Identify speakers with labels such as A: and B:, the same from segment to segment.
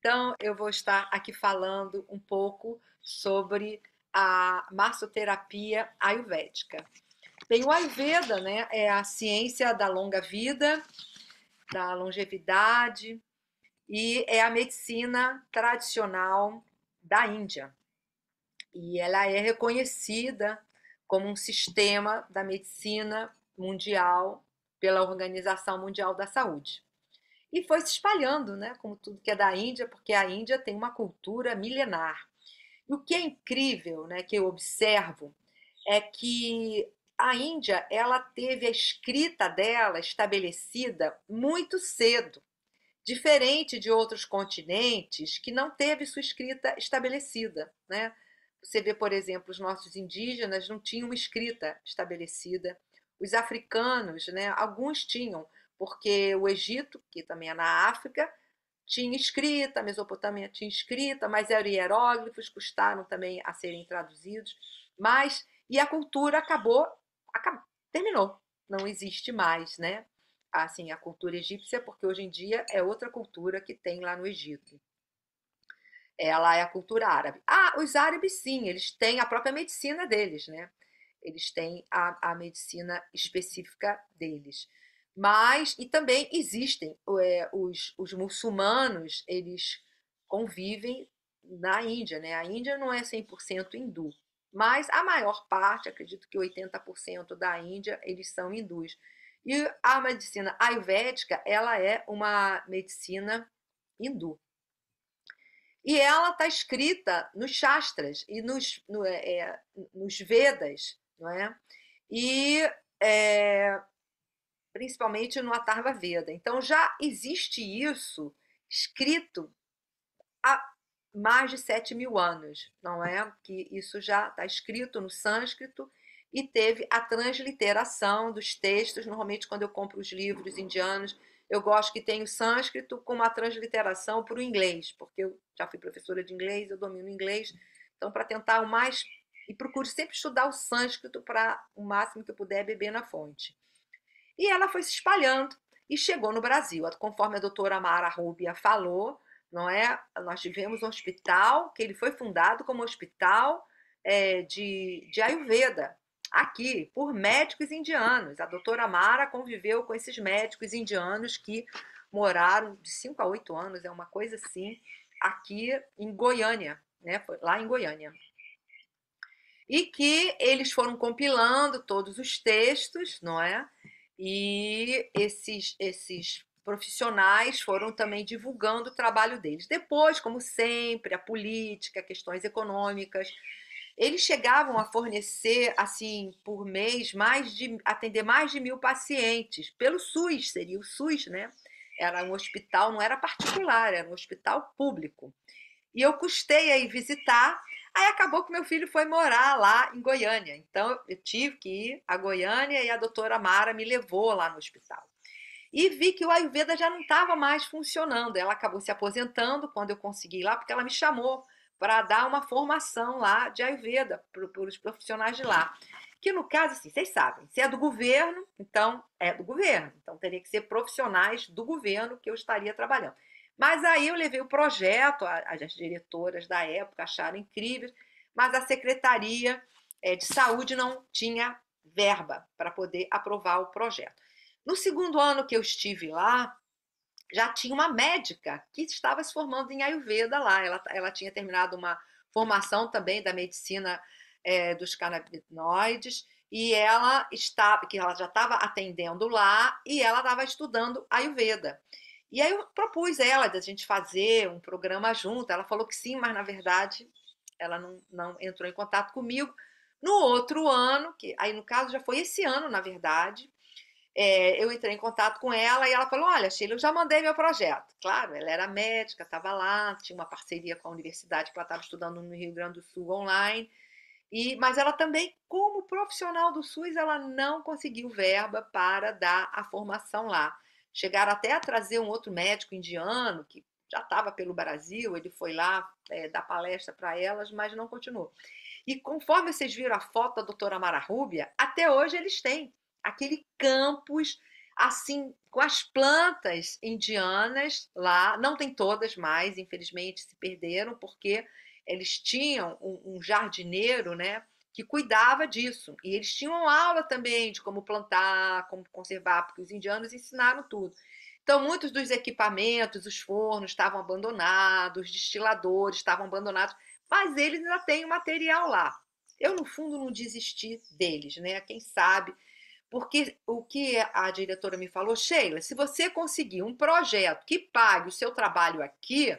A: Então, eu vou estar aqui falando um pouco sobre a massoterapia ayurvédica. Bem, o Ayurveda, né, é a ciência da longa vida, da longevidade e é a medicina tradicional da Índia. E ela é reconhecida como um sistema da medicina mundial pela Organização Mundial da Saúde. E foi se espalhando, né, como tudo que é da Índia, porque a Índia tem uma cultura milenar. E o que é incrível, né, que eu observo, é que a Índia ela teve a escrita dela estabelecida muito cedo, diferente de outros continentes que não teve sua escrita estabelecida, né? Você vê, por exemplo, os nossos indígenas não tinham uma escrita estabelecida, os africanos, né, alguns tinham, porque o Egito, que também é na África, tinha escrita, a Mesopotâmia tinha escrita, mas eram hieróglifos, custaram também a serem traduzidos, mas e a cultura terminou, não existe mais, né? Assim, a cultura egípcia, porque hoje em dia é outra cultura que tem lá no Egito. Ela é a cultura árabe. Ah, os árabes sim, eles têm a própria medicina deles, né? Eles têm a medicina específica deles. Mas, e também existem os muçulmanos, eles convivem na Índia, né? A Índia não é 100% hindu, mas a maior parte, acredito que 80% da Índia, eles são hindus. E a medicina ayurvédica, ela é uma medicina hindu. E ela está escrita nos Shastras e nos Vedas, não é? E é, principalmente no Atharva Veda. Então já existe isso escrito há mais de 7.000 anos, não é? Que isso já está escrito no sânscrito e teve a transliteração dos textos. Normalmente, quando eu compro os livros indianos, eu gosto que tenha o sânscrito com uma transliteração para o inglês, porque eu já fui professora de inglês, eu domino o inglês. Então, para tentar o mais. E procuro sempre estudar o sânscrito para o máximo que eu puder beber na fonte. E ela foi se espalhando e chegou no Brasil. Conforme a doutora Mara Rubia falou, não é? Nós tivemos um hospital que ele foi fundado como hospital de Ayurveda, aqui, por médicos indianos. A doutora Mara conviveu com esses médicos indianos que moraram de 5 a 8 anos, é uma coisa assim, aqui em Goiânia, né? Foi lá em Goiânia. E que eles foram compilando todos os textos, não é? E esses profissionais foram também divulgando o trabalho deles. Depois, como sempre, a política, questões econômicas, eles chegavam a fornecer, assim, por mês, atender mais de 1.000 pacientes, pelo SUS, seria o SUS, né? Era um hospital, não era particular, era um hospital público. E eu custei aí visitar. Aí acabou que meu filho foi morar lá em Goiânia. Então eu tive que ir a Goiânia e a doutora Mara me levou lá no hospital. E vi que o Ayurveda já não estava mais funcionando. Ela acabou se aposentando quando eu consegui ir lá, porque ela me chamou para dar uma formação lá de Ayurveda para os profissionais de lá. Que no caso, assim, vocês sabem, se é do governo, então é do governo. Então teria que ser profissionais do governo que eu estaria trabalhando. Mas aí eu levei o projeto, as diretoras da época acharam incrível, mas a Secretaria de Saúde não tinha verba para poder aprovar o projeto. No segundo ano que eu estive lá, já tinha uma médica que estava se formando em Ayurveda lá. Ela tinha terminado uma formação também da medicina dos canabinoides e que ela já estava atendendo lá e ela estava estudando Ayurveda. E aí eu propus ela de a gente fazer um programa junto. Ela falou que sim, mas na verdade ela não entrou em contato comigo. No outro ano, que aí no caso já foi esse ano, na verdade, eu entrei em contato com ela e ela falou: Olha, Sheila, eu já mandei meu projeto. Claro, ela era médica, estava lá, tinha uma parceria com a universidade que ela estava estudando no Rio Grande do Sul online. Mas ela também, como profissional do SUS, ela não conseguiu verba para dar a formação lá. Chegaram até a trazer um outro médico indiano que já estava pelo Brasil, ele foi lá dar palestra para elas, mas não continuou. E conforme vocês viram a foto da doutora Mara Rúbia, até hoje eles têm aquele campus, assim, com as plantas indianas lá, não tem todas mais, infelizmente se perderam, porque eles tinham um jardineiro, né, que cuidava disso. E eles tinham aula também de como plantar, como conservar, porque os indianos ensinaram tudo. Então, muitos dos equipamentos, os fornos estavam abandonados, os destiladores estavam abandonados, mas eles ainda têm o material lá. Eu, no fundo, não desisti deles, né? Quem sabe porque o que a diretora me falou, Sheila, se você conseguir um projeto que pague o seu trabalho aqui,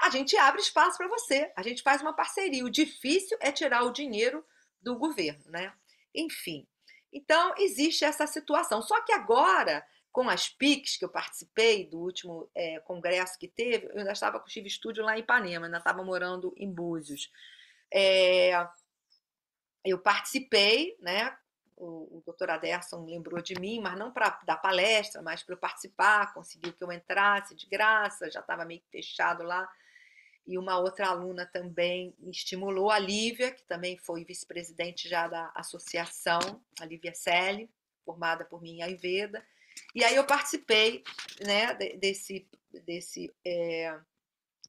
A: a gente abre espaço para você, a gente faz uma parceria. O difícil é tirar o dinheiro do governo, né? Enfim, então existe essa situação. Só que agora, com as PICs que eu participei do último congresso que teve, eu ainda estava com o Chive Estúdio lá em Ipanema, ainda estava morando em Búzios. É, eu participei, né? O doutor Aderson lembrou de mim, mas não para dar palestra, mas para eu participar, conseguiu que eu entrasse de graça, já estava meio fechado lá. E uma outra aluna também me estimulou, a Lívia, que também foi vice-presidente já da associação, a Lívia Selle, formada por mim em Ayurveda. E aí eu participei, né, desse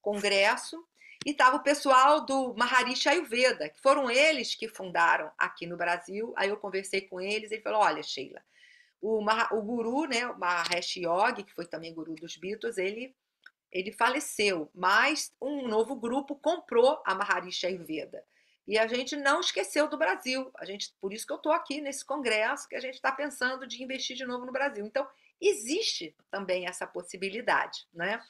A: congresso, e estava o pessoal do Maharishi Ayurveda, que foram eles que fundaram aqui no Brasil. Aí eu conversei com eles, ele falou, olha, Sheila, o guru, né, o Maharishi Yogi, que foi também guru dos Beatles, ele faleceu, mas um novo grupo comprou a Maharishi Ayurveda. E a gente não esqueceu do Brasil. Por isso que eu estou aqui nesse congresso, que a gente está pensando de investir de novo no Brasil. Então, existe também essa possibilidade, né?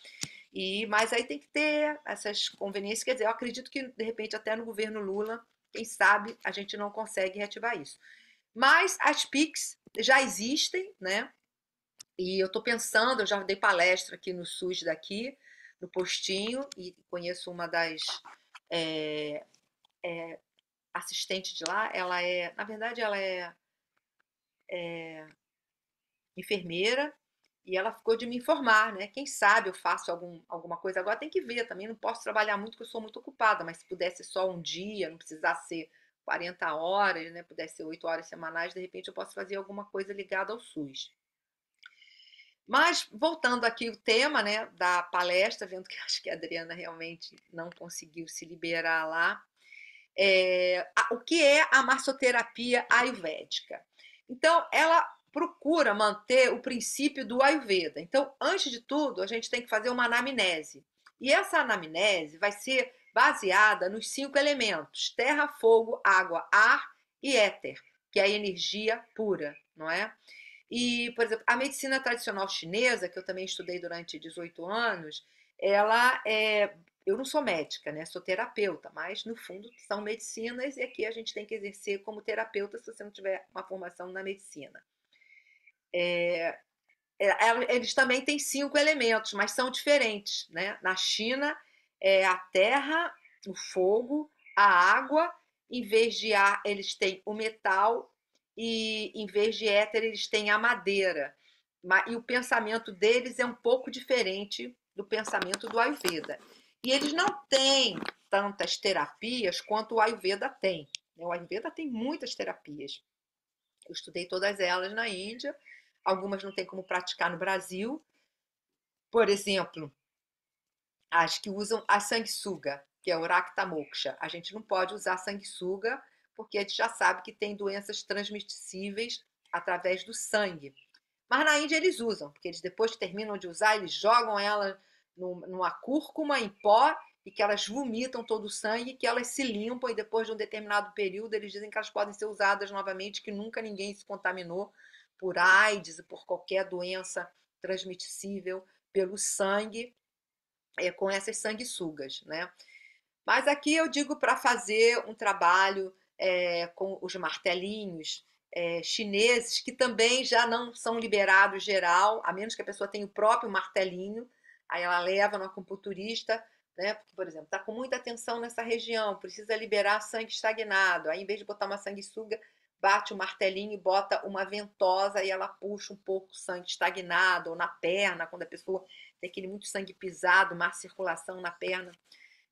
A: Mas aí tem que ter essas conveniências. Quer dizer, eu acredito que, de repente, até no governo Lula, quem sabe, a gente não consegue reativar isso. Mas as PICs já existem, né? E eu estou pensando, eu já dei palestra aqui no SUS daqui, no postinho, e conheço uma das é, assistentes de lá. Ela na verdade, ela é enfermeira, e ela ficou de me informar, né? Quem sabe eu faço alguma coisa. Agora tem que ver, também não posso trabalhar muito, porque eu sou muito ocupada, mas se pudesse só um dia, não precisasse ser 40 horas, né? Pudesse ser 8 horas semanais, de repente eu posso fazer alguma coisa ligada ao SUS. Mas, voltando aqui o tema, né, da palestra, vendo que acho que a Adriana realmente não conseguiu se liberar lá, o que é a massoterapia ayurvédica? Então, ela procura manter o princípio do Ayurveda. Então, antes de tudo, a gente tem que fazer uma anamnese. E essa anamnese vai ser baseada nos 5 elementos: terra, fogo, água, ar e éter, que é a energia pura, não é? E, por exemplo, a medicina tradicional chinesa, que eu também estudei durante 18 anos, ela é. Eu não sou médica, né? Sou terapeuta, mas no fundo são medicinas e aqui a gente tem que exercer como terapeuta se você não tiver uma formação na medicina. Eles também têm 5 elementos, mas são diferentes, né? Na China é a terra, o fogo, a água. Em vez de ar, eles têm o metal e em vez de éter, eles têm a madeira. E o pensamento deles é um pouco diferente do pensamento do Ayurveda. E eles não têm tantas terapias quanto o Ayurveda tem. O Ayurveda tem muitas terapias. Eu estudei todas elas na Índia, algumas não tem como praticar no Brasil. Por exemplo, as que usam a sanguessuga, que é o Rakta Moksha. A gente não pode usar sanguessuga porque a gente já sabe que tem doenças transmissíveis através do sangue. Mas na Índia eles usam, porque eles depois que terminam de usar, eles jogam ela numa cúrcuma em pó e que elas vomitam todo o sangue, que elas se limpam e depois de um determinado período eles dizem que elas podem ser usadas novamente, que nunca ninguém se contaminou por AIDS e por qualquer doença transmissível pelo sangue com essas sanguessugas, né? Mas aqui eu digo para fazer um trabalho com os martelinhos chineses, que também já não são liberados geral, a menos que a pessoa tenha o próprio martelinho, aí ela leva no acupunturista, né? Porque, por exemplo, está com muita tensão nessa região, precisa liberar sangue estagnado, aí em vez de botar uma sanguessuga, bate o martelinho e bota uma ventosa e ela puxa um pouco o sangue estagnado, ou na perna, quando a pessoa tem aquele muito sangue pisado, má circulação na perna.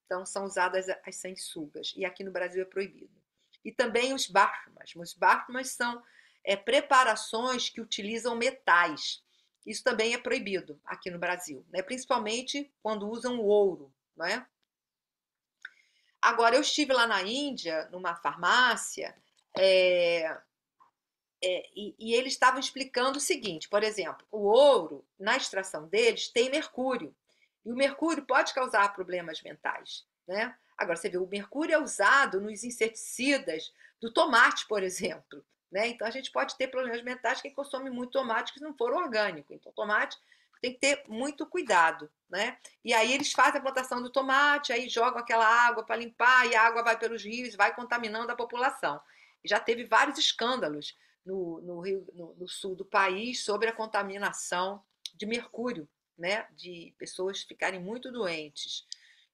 A: Então, são usadas as sanguessugas. E aqui no Brasil é proibido. E também os bártumas. Os bártumas são preparações que utilizam metais. Isso também é proibido aqui no Brasil, né? Principalmente quando usam o ouro, não é? Agora, eu estive lá na Índia, numa farmácia, é, e eles estavam explicando o seguinte, por exemplo, o ouro, na extração deles, tem mercúrio. E o mercúrio pode causar problemas mentais, né? Agora, você vê, o mercúrio é usado nos inseticidas do tomate, por exemplo, né? Então, a gente pode ter problemas mentais quem consome muito tomate que não for orgânico. Então, tomate tem que ter muito cuidado, né? E aí eles fazem a plantação do tomate, aí jogam aquela água para limpar, e a água vai pelos rios, vai contaminando a população. E já teve vários escândalos no sul do país sobre a contaminação de mercúrio, né? De pessoas ficarem muito doentes.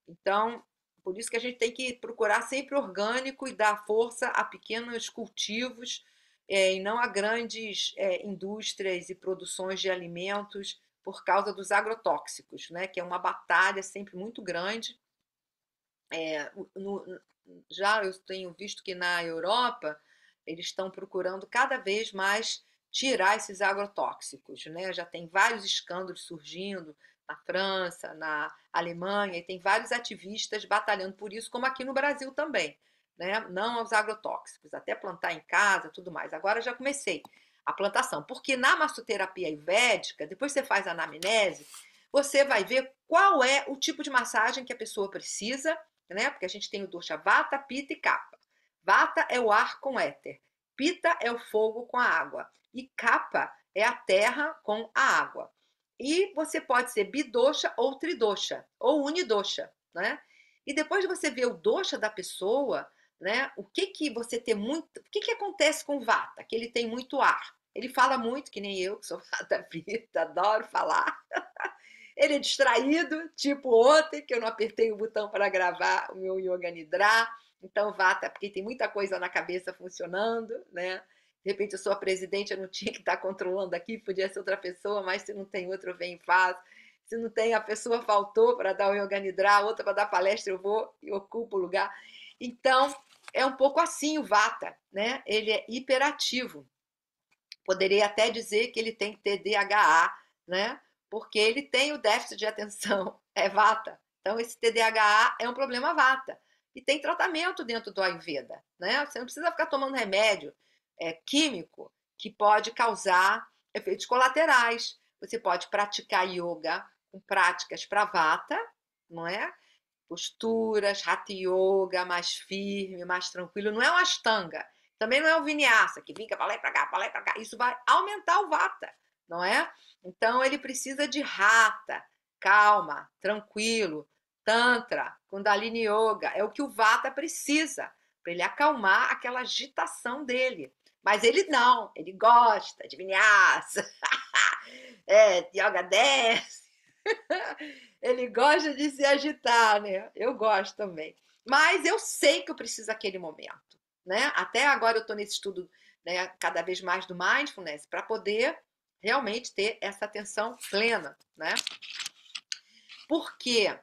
A: Então, por isso que a gente tem que procurar sempre orgânico e dar força a pequenos cultivos e não a grandes indústrias e produções de alimentos por causa dos agrotóxicos, né? Que é uma batalha sempre muito grande. É, no, já eu tenho visto que na Europa eles estão procurando cada vez mais tirar esses agrotóxicos, né? Já tem vários escândalos surgindo na França, na Alemanha, e tem vários ativistas batalhando por isso, como aqui no Brasil também, né? Não aos agrotóxicos, até plantar em casa, tudo mais. Agora já comecei a plantação, porque na massoterapia ayurvédica, depois você faz a anamnese, você vai ver qual é o tipo de massagem que a pessoa precisa, né? Porque a gente tem o dosha vata, pitta e kapha. Vata é o ar com éter, pitta é o fogo com a água e kapha é a terra com a água. E você pode ser bidosha ou tridosha ou unidosha, né? E depois de você ver o dosha da pessoa, né? O que você tem muito, o que acontece com o vata? Que ele tem muito ar. Ele fala muito, que nem eu, que sou vata pitta, adoro falar. Ele é distraído, tipo ontem, que eu não apertei o botão para gravar o meu Yoga Nidra. Então, vata, porque tem muita coisa na cabeça funcionando, né? De repente, eu sou a presidente, eu não tinha que estar controlando aqui, podia ser outra pessoa, mas se não tem outro, eu venho e faço. Se não tem, a pessoa faltou para dar o Yoga Nidra, outra para dar palestra, eu vou e ocupo o lugar. Então, é um pouco assim o vata, né? Ele é hiperativo. Poderia até dizer que ele tem TDAH, né? Porque ele tem o déficit de atenção, é vata. Então, esse TDAH é um problema vata. E tem tratamento dentro do Ayurveda, né? Você não precisa ficar tomando remédio químico que pode causar efeitos colaterais. Você pode praticar yoga com práticas para vata, não é? Posturas, hatha yoga, mais firme, mais tranquilo. Não é uma ashtanga. Também não é o vinyasa, que fica para lá e para cá, para lá e para cá. Isso vai aumentar o vata, não é? Então, ele precisa de hatha, calma, tranquilo, tantra, kundalini yoga. É o que o vata precisa, para ele acalmar aquela agitação dele. Mas ele não, ele gosta de vinyasa, de yoga dance. Ele gosta de se agitar, né? Eu gosto também. Mas eu sei que eu preciso daquele momento, né? Até agora eu estou nesse estudo, né, cada vez mais do mindfulness para poder realmente ter essa atenção plena, né? Porque,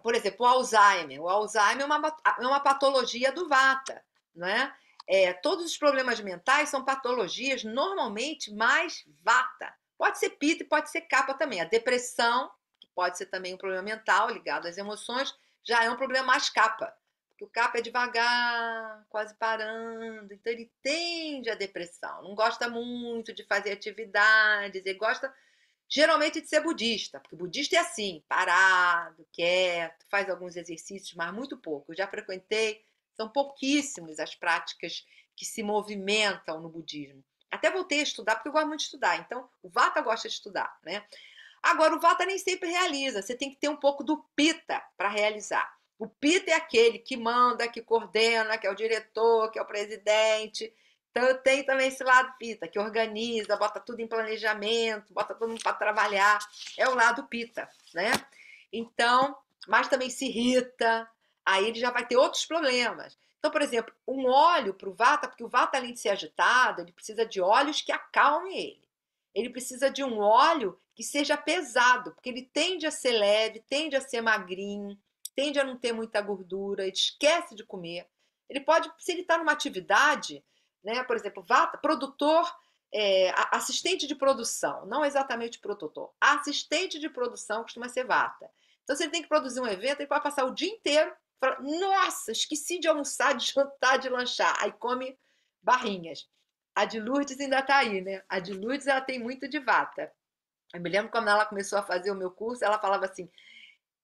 A: por exemplo, o Alzheimer. O Alzheimer é uma patologia do vata, né? Todos os problemas mentais são patologias normalmente mais vata. Pode ser pitta e pode ser kapha também. A depressão, que pode ser também um problema mental ligado às emoções, já é um problema mais kapha. Porque o kapha é devagar, quase parando. Então ele tende à depressão. Não gosta muito de fazer atividades. Ele gosta geralmente de ser budista, porque budista é assim, parado, quieto, faz alguns exercícios, mas muito pouco. Eu já frequentei, são pouquíssimas as práticas que se movimentam no budismo. Até voltei a estudar, porque eu gosto muito de estudar. Então, o Vata gosta de estudar, né? Agora, o Vata nem sempre realiza. Você tem que ter um pouco do Pitta para realizar. O Pitta é aquele que manda, que coordena, que é o diretor, que é o presidente. Então, eu tenho também esse lado Pitta, que organiza, bota tudo em planejamento, bota todo mundo para trabalhar. É o lado Pitta, né? Então, mas também se irrita, aí ele já vai ter outros problemas. Então, por exemplo, um óleo para o Vata, porque o Vata, além de ser agitado, ele precisa de óleos que acalmem ele. Ele precisa de um óleo que seja pesado, porque ele tende a ser leve, tende a ser magrinho, tende a não ter muita gordura, ele esquece de comer. Ele pode, se ele está numa atividade, né? Por exemplo, vata, produtor, assistente de produção, não exatamente produtor, assistente de produção costuma ser vata. Então, se ele tem que produzir um evento, ele pode passar o dia inteiro, fala, nossa, esqueci de almoçar, de jantar, de lanchar, aí come barrinhas. A de Lourdes ainda está aí, né? A de Lourdes, ela tem muito de vata. Eu me lembro quando ela começou a fazer o meu curso, ela falava assim: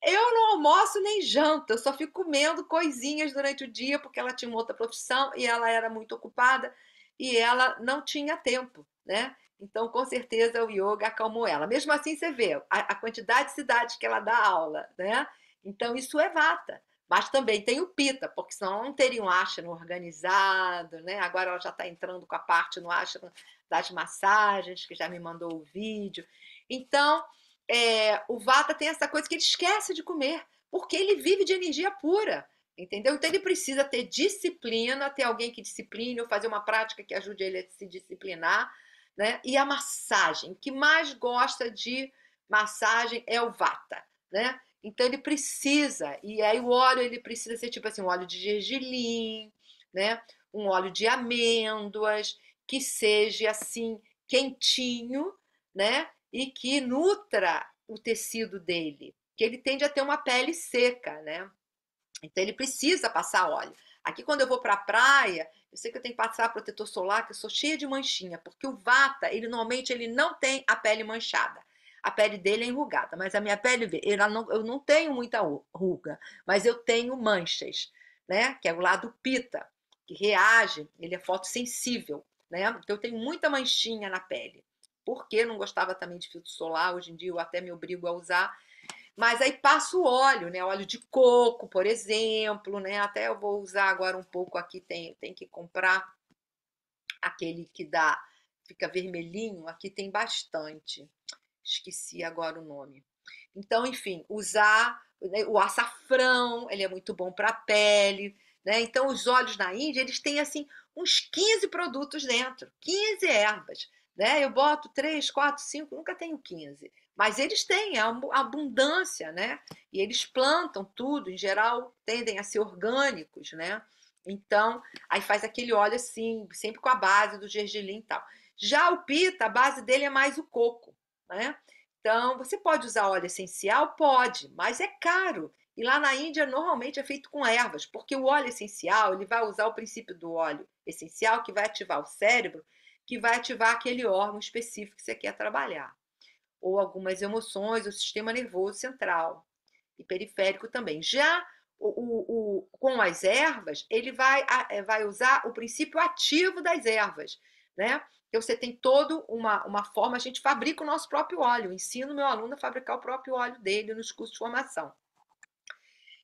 A: eu não almoço nem janto, eu só fico comendo coisinhas durante o dia, porque ela tinha uma outra profissão e ela era muito ocupada e ela não tinha tempo, né? Então, com certeza, o yoga acalmou ela. Mesmo assim, você vê a quantidade de cidades que ela dá aula, né? Então, isso é vata. Mas também tem o pita, porque senão não teria um ashram organizado, né? Agora ela já está entrando com a parte no ashram das massagens, que já me mandou o vídeo. Então, o vata tem essa coisa que ele esquece de comer, porque ele vive de energia pura, entendeu? Então ele precisa ter disciplina, ter alguém que discipline, ou fazer uma prática que ajude ele a se disciplinar, né? E a massagem, o que mais gosta de massagem é o vata, né? Então ele precisa, e aí o óleo ele precisa ser tipo assim, um óleo de gergelim, né? Um óleo de amêndoas, que seja assim quentinho, né? E que nutra o tecido dele, que ele tende a ter uma pele seca, né? Então ele precisa passar óleo. Aqui quando eu vou para a praia, eu sei que eu tenho que passar protetor solar, que eu sou cheia de manchinha, porque o vata, ele normalmente ele não tem a pele manchada. A pele dele é enrugada, mas a minha pele, eu não tenho muita ruga, mas eu tenho manchas, né? Que é o lado pita, que reage, ele é fotossensível, né? Então eu tenho muita manchinha na pele. Porque não gostava também de filtro solar, hoje em dia eu até me obrigo a usar, mas aí passa o óleo, né? Óleo de coco, por exemplo, né? Até eu vou usar agora um pouco aqui, tem que comprar aquele que dá, fica vermelhinho, aqui tem bastante. Esqueci agora o nome. Então, enfim, usar, né, o açafrão, ele é muito bom para a pele, né? Então, os óleos na Índia, eles têm assim uns 15 produtos dentro, 15 ervas, né? Eu boto 3, 4, 5, nunca tenho 15. Mas eles têm a abundância, né? E eles plantam tudo, em geral, tendem a ser orgânicos, né? Então, aí faz aquele óleo assim, sempre com a base do gergelim e tal. Já o pita, a base dele é mais o coco, né? Então, você pode usar óleo essencial? Pode, mas é caro. E lá na Índia, normalmente é feito com ervas, porque o óleo essencial, ele vai usar o princípio do óleo essencial, que vai ativar o cérebro, que vai ativar aquele órgão específico que você quer trabalhar. Ou algumas emoções, o sistema nervoso central e periférico também. Já com as ervas, ele vai usar o princípio ativo das ervas, né? Então você tem toda uma forma, a gente fabrica o nosso próprio óleo. Eu ensino meu aluno a fabricar o próprio óleo dele nos cursos de formação.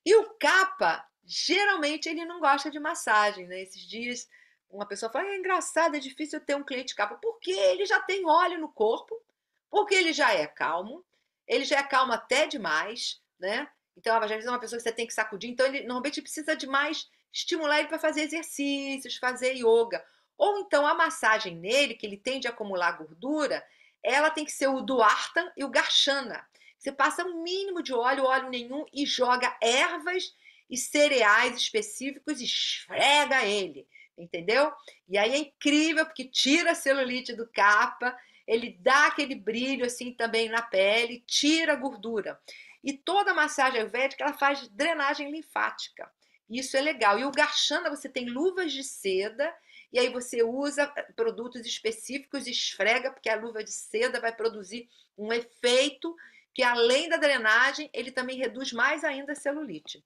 A: E o capa, geralmente, ele não gosta de massagem, né? Esses dias, uma pessoa fala: é engraçado, é difícil ter um cliente capa, porque ele já tem óleo no corpo, porque ele já é calmo até demais, né? Então, às vezes é uma pessoa que você tem que sacudir, então ele normalmente precisa de mais estimular ele para fazer exercícios, fazer yoga. Ou então a massagem nele, que ele tende a acumular gordura, ela tem que ser o Duartan e o Garchana. Você passa um mínimo de óleo nenhum e joga ervas e cereais específicos e esfrega ele, entendeu? E aí é incrível porque tira a celulite do capa, ele dá aquele brilho assim também na pele, tira a gordura. E toda a massagem ayurvédica ela faz drenagem linfática. Isso é legal. E o Garchana você tem luvas de seda e aí você usa produtos específicos e esfrega, porque a luva de seda vai produzir um efeito que além da drenagem, ele também reduz mais ainda a celulite.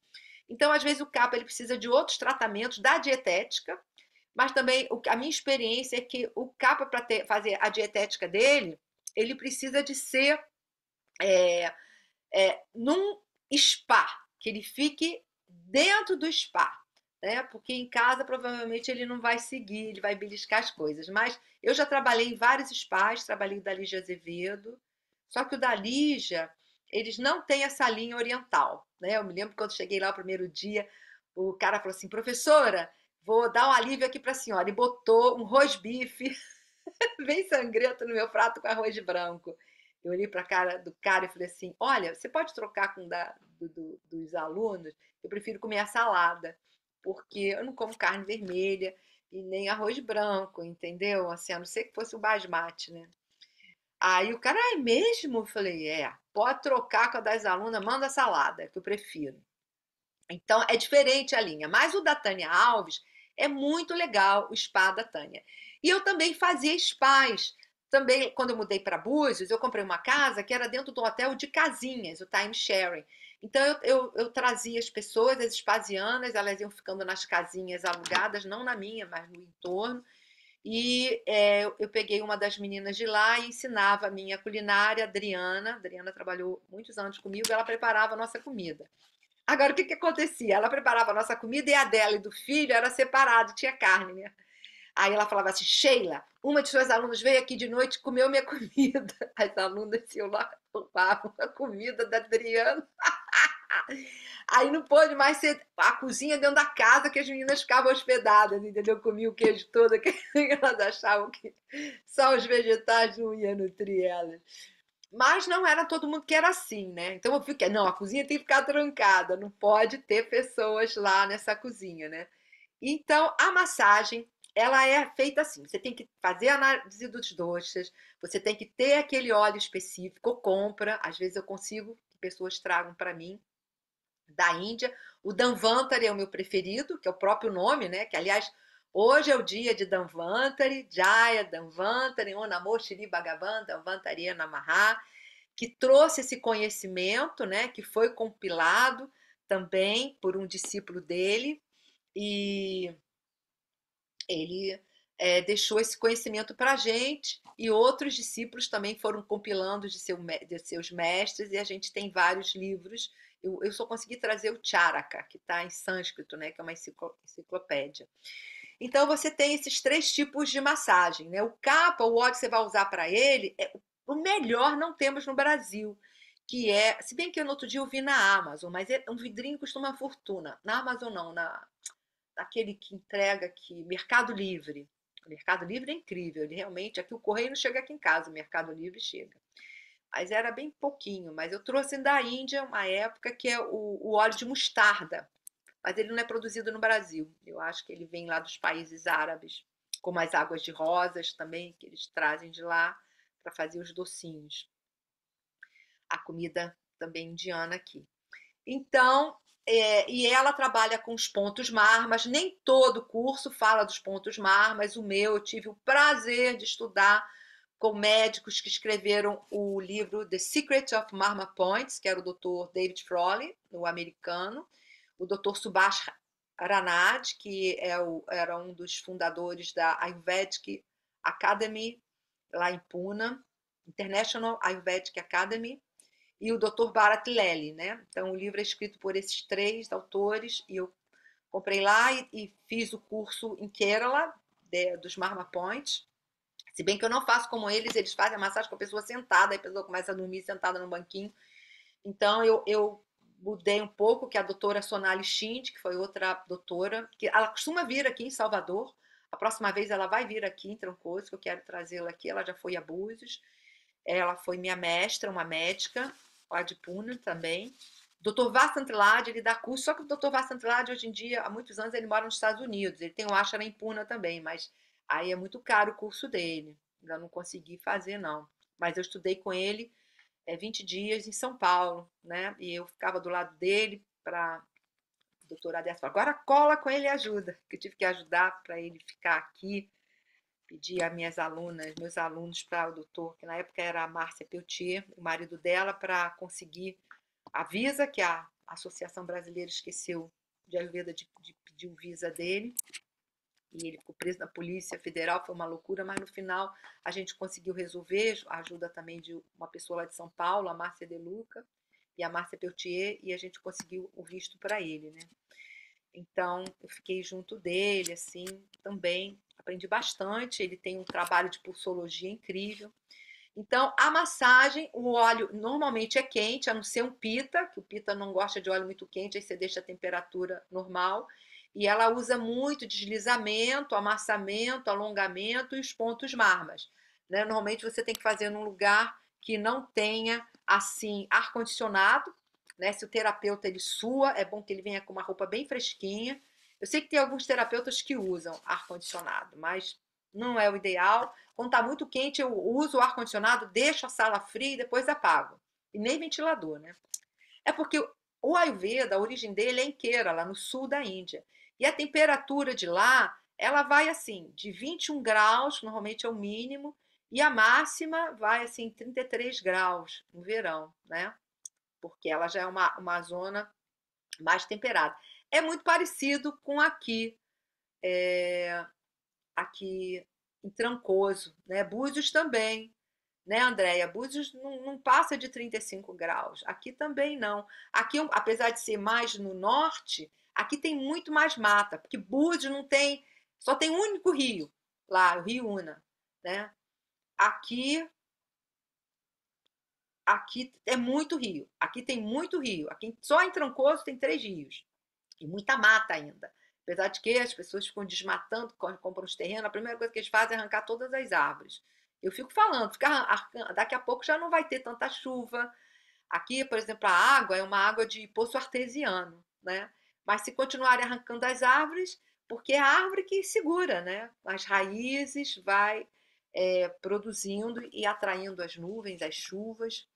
A: Então, às vezes, o capa ele precisa de outros tratamentos da dietética, mas também a minha experiência é que o capa, para fazer a dietética dele, ele precisa de ser é, num spa, que ele fique dentro do spa. Né? Porque em casa provavelmente ele não vai seguir, ele vai beliscar as coisas. Mas eu já trabalhei em vários spas, trabalhei o da Lígia Azevedo, só que o da Lígia, eles não têm essa linha oriental. Né? Eu me lembro quando cheguei lá o primeiro dia, o cara falou assim, professora, vou dar um alívio aqui para a senhora. E botou um rosbife bem sangrento no meu prato com arroz branco. Eu olhei para a cara do cara e falei assim: olha, você pode trocar com dos alunos? Eu prefiro comer a salada, porque eu não como carne vermelha. e nem arroz branco, entendeu? Assim, a não ser que fosse o basmati, né? Aí o cara, é mesmo? Eu falei, pode trocar com a das alunas, manda salada, que eu prefiro. Então é diferente a linha, mas o da Tânia Alves é muito legal, o spa da Tânia. E eu também fazia spas. Também, quando eu mudei para Búzios, eu comprei uma casa que era dentro do hotel de casinhas, o time sharing. Então eu trazia as pessoas, as spasianas, elas iam ficando nas casinhas alugadas, não na minha, mas no entorno. E eu peguei uma das meninas de lá e ensinava a minha culinária, a Adriana. A Adriana trabalhou muitos anos comigo, ela preparava a nossa comida. Agora, o que que acontecia? Ela preparava a nossa comida e a dela e do filho era separado, tinha carne, né? Aí ela falava assim, Sheila, uma de suas alunas veio aqui de noite e comeu minha comida. As alunas iam lá, roubavam a comida da Adriana. Aí não pôde mais ser a cozinha dentro da casa que as meninas ficavam hospedadas, entendeu? Comiam o queijo todo, que elas achavam que só os vegetais não iam nutrir elas. Mas não era todo mundo que era assim, né? Então eu fiquei, não, a cozinha tem que ficar trancada, não pode ter pessoas lá nessa cozinha, né? Então a massagem, ela é feita assim, você tem que fazer a análise dos doces, você tem que ter aquele óleo específico, compra, às vezes eu consigo que pessoas tragam para mim da Índia. O Danvantari é o meu preferido, que é o próprio nome, né? Que aliás hoje é o dia de Danvantari, Jaya Danvantari, Om Namo Shri Bhagavan Danvantari Namaha, que trouxe esse conhecimento, né, que foi compilado também por um discípulo dele, e ele deixou esse conhecimento para a gente, e outros discípulos também foram compilando de seus mestres, e a gente tem vários livros. Eu só consegui trazer o Charaka, que está em sânscrito, né, que é uma enciclopédia. Então você tem esses três tipos de massagem, né? O capa, o óleo que você vai usar para ele, o melhor não temos no Brasil, que é, se bem que no outro dia eu vi na Amazon, mas um vidrinho custa uma fortuna. Na Amazon não, naquele que entrega aqui, Mercado Livre. O Mercado Livre é incrível, ele realmente, aqui o correio não chega aqui em casa, o Mercado Livre chega. Mas era bem pouquinho, mas eu trouxe da Índia uma época que é o óleo de mostarda, mas ele não é produzido no Brasil. Eu acho que ele vem lá dos países árabes, como as águas de rosas também, que eles trazem de lá para fazer os docinhos. A comida também indiana aqui. Então, e ela trabalha com os pontos MAR, mas nem todo curso fala dos pontos MAR, mas o meu eu tive o prazer de estudar com médicos que escreveram o livro The Secret of Marma Points, que era o Dr. David Frawley, o americano, o Dr. Subhash Ranade, que era um dos fundadores da Ayurvedic Academy, lá em Pune, International Ayurvedic Academy, e o Dr. Bharat Lely, né? Então o livro é escrito por esses três autores e eu comprei lá e fiz o curso em Kerala dos Marma Points. Se bem que eu não faço como eles fazem a massagem com a pessoa sentada, aí a pessoa começa a dormir sentada no banquinho. Então eu mudei um pouco, que a doutora Sonali Shinde, que foi outra doutora, que ela costuma vir aqui em Salvador. A próxima vez ela vai vir aqui em Trancoso, que eu quero trazê-la aqui. Ela já foi a Búzios. Ela foi minha mestra, uma médica, lá de Pune também. Dr. Vasanthlad, ele dá curso, só que o Dr. Vasanthlad, hoje em dia, há muitos anos, ele mora nos Estados Unidos. Ele tem um ashram em Pune também, mas aí é muito caro o curso dele. Ainda não consegui fazer, não. Mas eu estudei com ele 20 dias em São Paulo, né? E eu ficava do lado dele para o doutor Adécio. Agora cola com ele e ajuda, que eu tive que ajudar para ele ficar aqui. Pedi a minhas alunas, meus alunos para o doutor, que na época era a Márcia Peltier, o marido dela, para conseguir a visa, que a Associação Brasileira esqueceu de Ayurveda de pedir o visa dele. E ele ficou preso na Polícia Federal, foi uma loucura, mas no final a gente conseguiu resolver, a ajuda também de uma pessoa lá de São Paulo, a Márcia De Luca e a Márcia Peltier, e a gente conseguiu o visto para ele, né? Então eu fiquei junto dele, assim, também aprendi bastante. Ele tem um trabalho de pulsologia incrível. Então a massagem, o óleo normalmente é quente, a não ser um pita, que o pita não gosta de óleo muito quente, aí você deixa a temperatura normal. E ela usa muito deslizamento, amassamento, alongamento e os pontos marmas, né? Normalmente você tem que fazer num lugar que não tenha assim ar-condicionado, né? Se o terapeuta ele sua, é bom que ele venha com uma roupa bem fresquinha. Eu sei que tem alguns terapeutas que usam ar-condicionado, mas não é o ideal. Quando está muito quente, eu uso o ar-condicionado, deixo a sala fria e depois apago. E nem ventilador, né? É porque o Ayurveda, a origem dele é em Kerala, no sul da Índia. E a temperatura de lá, ela vai assim, de 21 graus, que normalmente é o mínimo, e a máxima vai assim, 33 graus no verão, né? Porque ela já é uma zona mais temperada. É muito parecido com aqui em Trancoso, né? Búzios também, né, Andréia? Búzios não passa de 35 graus. Aqui também não. Aqui, apesar de ser mais no norte, aqui tem muito mais mata, porque Búzios não tem, só tem um único rio lá, o Rio Una, né? Aqui, aqui é muito rio. Aqui tem muito rio. Aqui só em Trancoso tem 3 rios e muita mata ainda. Apesar de que as pessoas ficam desmatando, compram os terrenos, a primeira coisa que eles fazem é arrancar todas as árvores. Eu fico falando, daqui a pouco já não vai ter tanta chuva. Aqui, por exemplo, a água é uma água de poço artesiano, né? Mas se continuarem arrancando as árvores, porque é a árvore que segura, né? As raízes vai produzindo e atraindo as nuvens, as chuvas,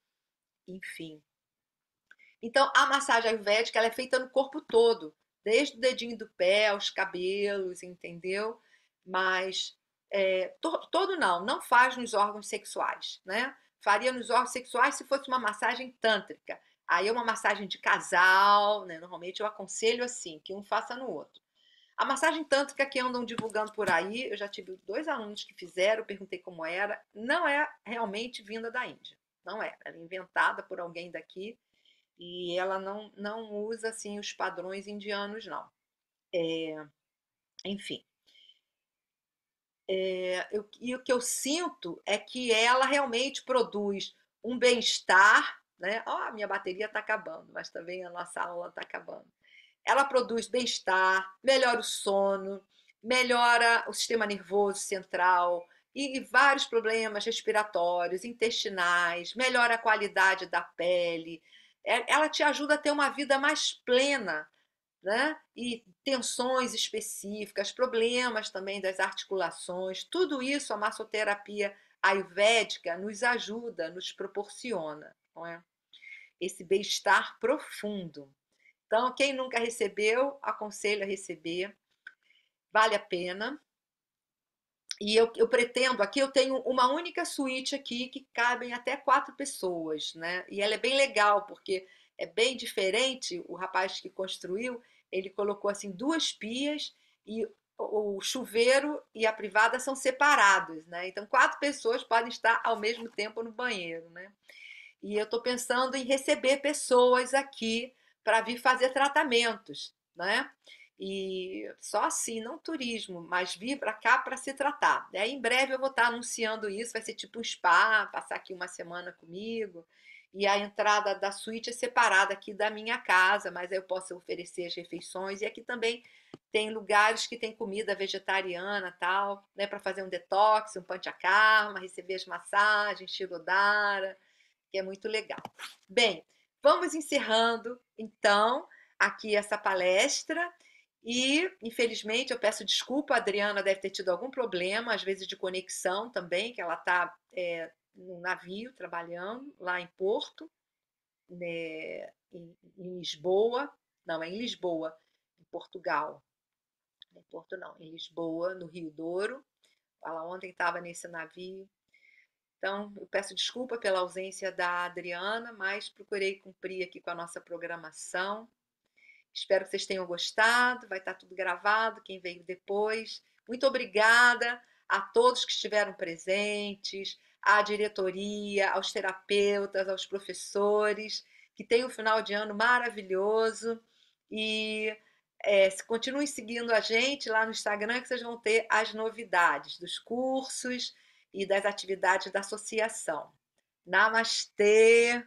A: enfim. Então, a massagem ayurvédica ela é feita no corpo todo, desde o dedinho do pé aos cabelos, entendeu? Mas todo não faz nos órgãos sexuais, né? Faria nos órgãos sexuais se fosse uma massagem tântrica. Aí é uma massagem de casal, né? Normalmente eu aconselho assim, que um faça no outro. A massagem tântrica que andam divulgando por aí, eu já tive 2 alunos que fizeram, perguntei como era, não é realmente vinda da Índia. Não é. Ela é inventada por alguém daqui e ela não usa assim os padrões indianos, não. Enfim, e o que eu sinto é que ela realmente produz um bem-estar, né? Ó, a minha bateria está acabando, mas também a nossa aula está acabando. Ela produz bem-estar, melhora o sono, melhora o sistema nervoso central e vários problemas respiratórios, intestinais, melhora a qualidade da pele. Ela te ajuda a ter uma vida mais plena, né? E tensões específicas, problemas também das articulações, tudo isso a massoterapia ayurvédica nos ajuda, nos proporciona, não é? Esse bem-estar profundo. Então, quem nunca recebeu, aconselho a receber, vale a pena. E eu pretendo, aqui eu tenho uma única suíte aqui que cabem até 4 pessoas, né? E ela é bem legal, porque é bem diferente. O rapaz que construiu, ele colocou assim 2 pias e o chuveiro e a privada são separados, né? Então 4 pessoas podem estar ao mesmo tempo no banheiro, né? E eu estou pensando em receber pessoas aqui para vir fazer tratamentos, né? E só assim, não turismo, mas vir para cá para se tratar. Aí, em breve eu vou estar anunciando isso, vai ser tipo um spa, passar aqui uma semana comigo. E a entrada da suíte é separada aqui da minha casa, mas aí eu posso oferecer as refeições. E aqui também tem lugares que tem comida vegetariana, tal, né, para fazer um detox, um panchakarma, receber as massagens, shirodara, que é muito legal. Bem, vamos encerrando então aqui essa palestra e, infelizmente, eu peço desculpa, a Adriana deve ter tido algum problema, às vezes de conexão também, que ela está no navio trabalhando lá em Porto, né, em Lisboa, não, é em Lisboa, em Portugal. Em Porto não, em Lisboa, no Rio Douro. Ela ontem estava nesse navio. Então, eu peço desculpa pela ausência da Adriana, mas procurei cumprir aqui com a nossa programação. Espero que vocês tenham gostado. Vai estar tudo gravado, quem veio depois. Muito obrigada a todos que estiveram presentes, à diretoria, aos terapeutas, aos professores, que tenham um final de ano maravilhoso. E continuem seguindo a gente lá no Instagram, que vocês vão ter as novidades dos cursos e das atividades da associação. Namastê!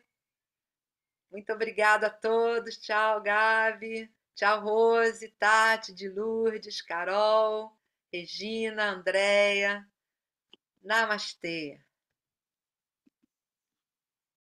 A: Muito obrigada a todos. Tchau, Gabi. Tchau, Rose, Tati, de Lourdes, Carol, Regina, Andréia. Namastê.